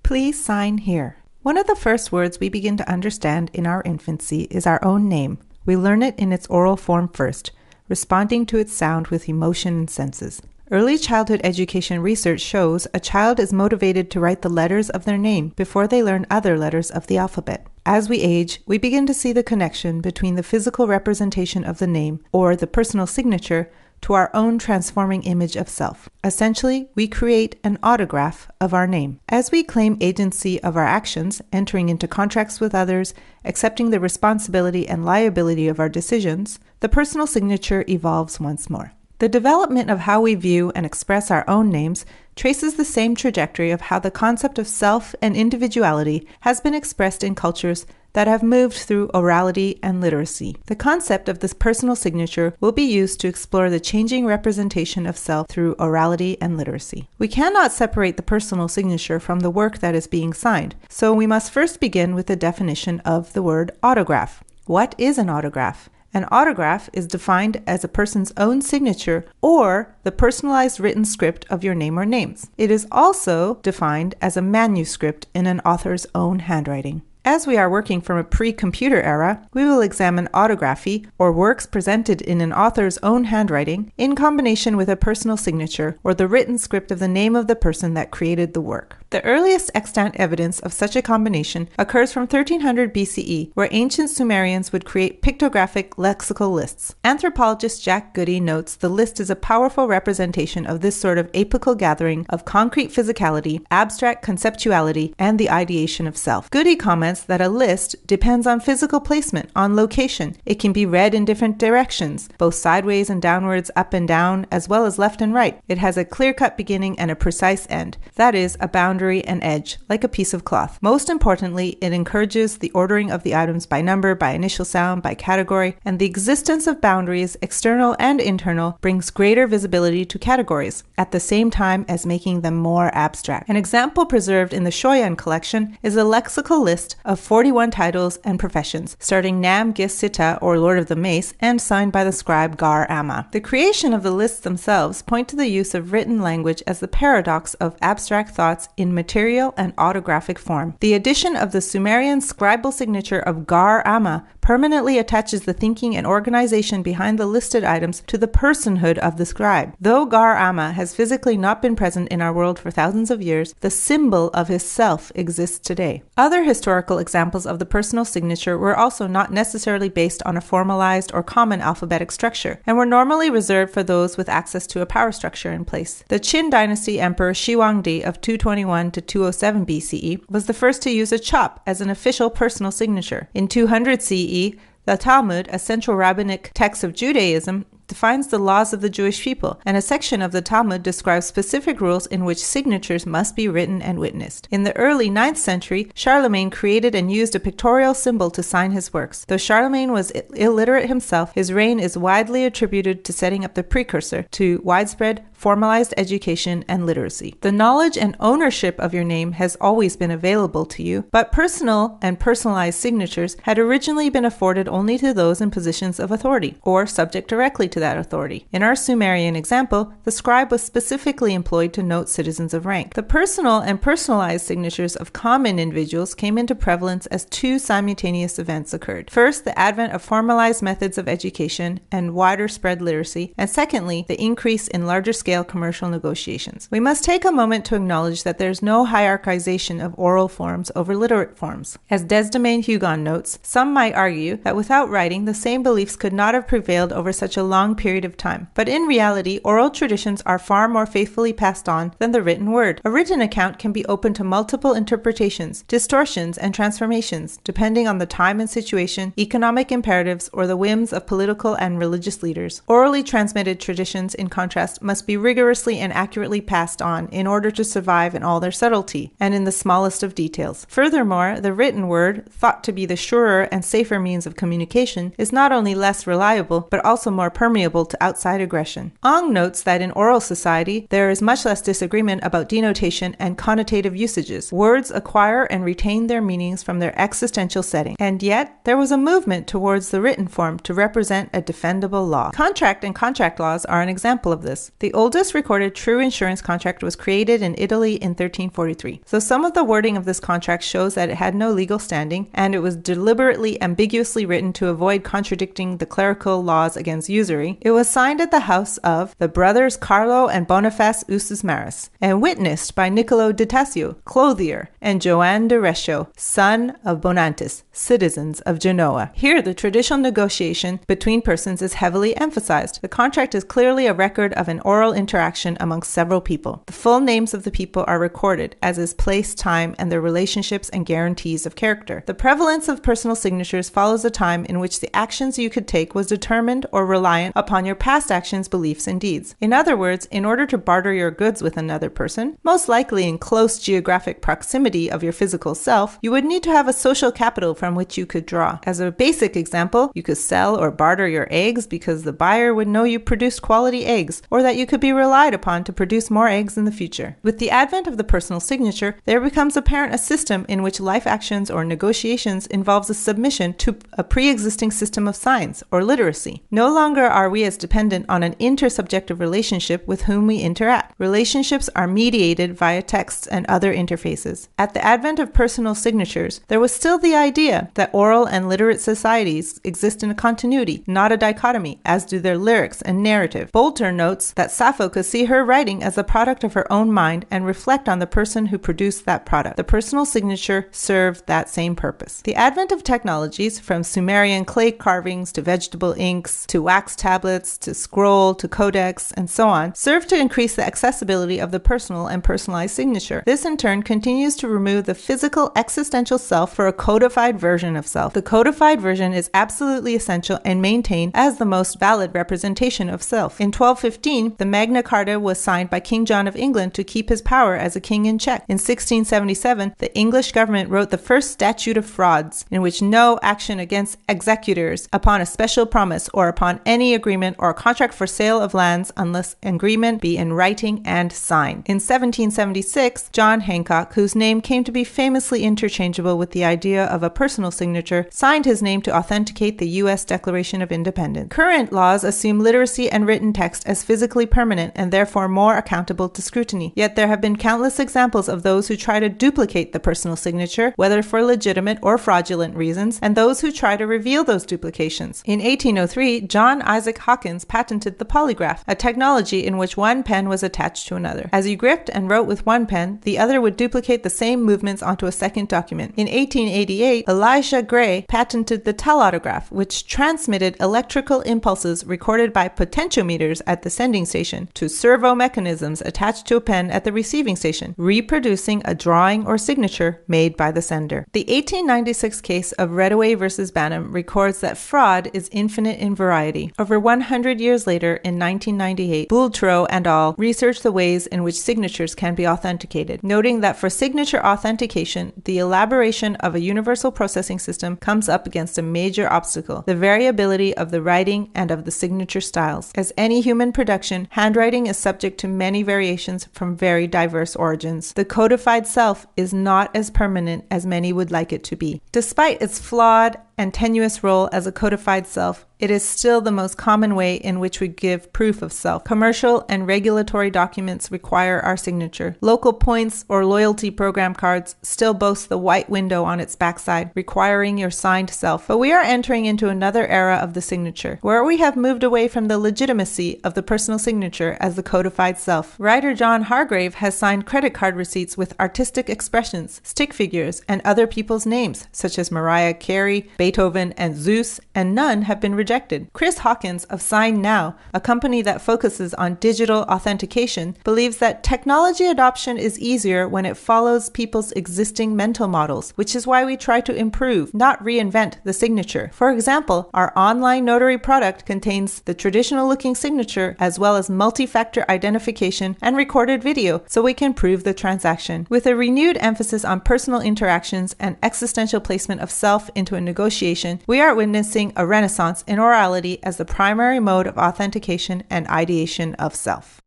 Please sign here. One of the first words we begin to understand in our infancy is our own name. We learn it in its oral form first, responding to its sound with emotion and senses. Early childhood education research shows a child is motivated to write the letters of their name before they learn other letters of the alphabet. As we age, we begin to see the connection between the physical representation of the name, or the personal signature, to our own transforming image of self. Essentially, we create an autograph of our name. As we claim agency of our actions, entering into contracts with others, accepting the responsibility and liability of our decisions, the personal signature evolves once more. The development of how we view and express our own names traces the same trajectory of how the concept of self and individuality has been expressed in cultures that have moved through orality and literacy. The concept of this personal signature will be used to explore the changing representation of self through orality and literacy. We cannot separate the personal signature from the work that is being signed, so we must first begin with the definition of the word autograph. What is an autograph? An autograph is defined as a person's own signature or the personalized written script of your name or names. It is also defined as a manuscript in an author's own handwriting. As we are working from a pre-computer era, we will examine autography, or works presented in an author's own handwriting, in combination with a personal signature, or the written script of the name of the person that created the work. The earliest extant evidence of such a combination occurs from 1300 BCE, where ancient Sumerians would create pictographic lexical lists. Anthropologist Jack Goody notes the list is a powerful representation of this sort of apical gathering of concrete physicality, abstract conceptuality, and the ideation of self. Goody comments that a list depends on physical placement, on location. It can be read in different directions, both sideways and downwards, up and down, as well as left and right. It has a clear-cut beginning and a precise end. That is, a boundary and edge, like a piece of cloth. Most importantly, it encourages the ordering of the items by number, by initial sound, by category, and the existence of boundaries, external and internal, brings greater visibility to categories, at the same time as making them more abstract. An example preserved in the Shoyan collection is a lexical list of 41 titles and professions, starting Nam Gis Sita, or Lord of the Mace, and signed by the scribe Gar Amma. The creation of the lists themselves point to the use of written language as the paradox of abstract thoughts in material and autographic form. The addition of the Sumerian scribal signature of Gar Amma permanently attaches the thinking and organization behind the listed items to the personhood of the scribe. Though Gar Amma has physically not been present in our world for thousands of years, the symbol of his self exists today. Other historical examples of the personal signature were also not necessarily based on a formalized or common alphabetic structure, and were normally reserved for those with access to a power structure in place. The Qin dynasty emperor Shi Huangdi of 221 to 207 BCE was the first to use a chop as an official personal signature. In 200 CE, the Talmud, a central rabbinic text of Judaism, defines the laws of the Jewish people, and a section of the Talmud describes specific rules in which signatures must be written and witnessed. In the early 9th century, Charlemagne created and used a pictorial symbol to sign his works. Though Charlemagne was illiterate himself, his reign is widely attributed to setting up the precursor to widespread, formalized education and literacy. The knowledge and ownership of your name has always been available to you, but personal and personalized signatures had originally been afforded only to those in positions of authority, or subject directly to that authority. In our Sumerian example, the scribe was specifically employed to note citizens of rank. The personal and personalized signatures of common individuals came into prevalence as two simultaneous events occurred. First, the advent of formalized methods of education and wider spread literacy, and secondly, the increase in larger scale commercial negotiations. We must take a moment to acknowledge that there is no hierarchization of oral forms over literate forms. As Desdemone Hugon notes, some might argue that without writing, the same beliefs could not have prevailed over such a long period of time. But in reality, oral traditions are far more faithfully passed on than the written word. A written account can be open to multiple interpretations, distortions, and transformations, depending on the time and situation, economic imperatives, or the whims of political and religious leaders. Orally transmitted traditions, in contrast, must be rigorously and accurately passed on in order to survive in all their subtlety, and in the smallest of details. Furthermore, the written word, thought to be the surer and safer means of communication, is not only less reliable, but also more permeable to outside aggression. Ong notes that in oral society, there is much less disagreement about denotation and connotative usages. Words acquire and retain their meanings from their existential setting, and yet there was a movement towards the written form to represent a defendable law. Contract and contract laws are an example of this. The oldest recorded true insurance contract was created in Italy in 1343. So some of the wording of this contract shows that it had no legal standing, and it was deliberately ambiguously written to avoid contradicting the clerical laws against usury. It was signed at the house of the brothers Carlo and Boniface Usus Maris, and witnessed by Niccolo di Tasio, clothier, and Joan de Rescio, son of Bonantis, citizens of Genoa. Here, the traditional negotiation between persons is heavily emphasized. The contract is clearly a record of an oral interaction amongst several people. The full names of the people are recorded, as is place, time, and their relationships and guarantees of character. The prevalence of personal signatures follows a time in which the actions you could take was determined or reliant upon your past actions, beliefs, and deeds. In other words, in order to barter your goods with another person, most likely in close geographic proximity of your physical self, you would need to have a social capital from which you could draw. As a basic example, you could sell or barter your eggs because the buyer would know you produced quality eggs, or that you could be relied upon to produce more eggs in the future. With the advent of the personal signature, there becomes apparent a system in which life actions or negotiations involves a submission to a pre-existing system of signs or literacy. No longer are we as dependent on an intersubjective relationship with whom we interact. Relationships are mediated via texts and other interfaces. At the advent of personal signatures, there was still the idea that oral and literate societies exist in a continuity, not a dichotomy, as do their lyrics and narrative. Boulter notes that Sappho could see her writing as a product of her own mind and reflect on the person who produced that product. The personal signature served that same purpose. The advent of technologies, from Sumerian clay carvings to vegetable inks to wax tablets to scroll to codex and so on, served to increase the accessibility of the personal and personalized signature. This in turn continues to remove the physical existential self for a codified version of self. The codified version is absolutely essential and maintained as the most valid representation of self. In 1215, the Magna Carta was signed by King John of England to keep his power as a king in check. In 1677, the English government wrote the first Statute of Frauds, in which no action against executors upon a special promise or upon any agreement or contract for sale of lands unless agreement be in writing and signed. In 1776, John Hancock, whose name came to be famously interchangeable with the idea of a personal signature, signed his name to authenticate the U.S. Declaration of Independence. Current laws assume literacy and written text as physically permanent and therefore more accountable to scrutiny. Yet there have been countless examples of those who try to duplicate the personal signature, whether for legitimate or fraudulent reasons, and those who try to reveal those duplications. In 1803, John Isaac Hawkins patented the polygraph, a technology in which one pen was attached to another. As you gripped and wrote with one pen, the other would duplicate the same movements onto a second document. In 1888, Elisha Gray patented the telautograph, which transmitted electrical impulses recorded by potentiometers at the sending station to servo mechanisms attached to a pen at the receiving station, reproducing a drawing or signature made by the sender. The 1896 case of Redaway versus Banham records that fraud is infinite in variety. Over 100 years later, in 1998, Boultrow and al. researched the ways in which signatures can be authenticated, noting that for signature authentication, the elaboration of a universal processing system comes up against a major obstacle: the variability of the writing and of the signature styles. As any human production, handwriting is subject to many variations from very diverse origins. The codified self is not as permanent as many would like it to be. Despite its flawed and tenuous role as a codified self, it is still the most common way in which we give proof of self. Commercial and regulatory documents require our signature. Local points or loyalty program cards still boast the white window on its backside, requiring your signed self. But we are entering into another era of the signature, where we have moved away from the legitimacy of the personal signature as the codified self. Writer John Hargrave has signed credit card receipts with artistic expressions, stick figures, and other people's names, such as Mariah Carey, Beethoven, and Zeus, and none have been rejected. Chris Hawkins of Sign Now, a company that focuses on digital authentication, believes that technology adoption is easier when it follows people's existing mental models, which is why we try to improve, not reinvent, the signature. For example, our online notary product contains the traditional-looking signature as well as multi-factor identification and recorded video, so we can prove the transaction. With a renewed emphasis on personal interactions and existential placement of self into a negotiation, we are witnessing a renaissance in orality as the primary mode of authentication and ideation of self.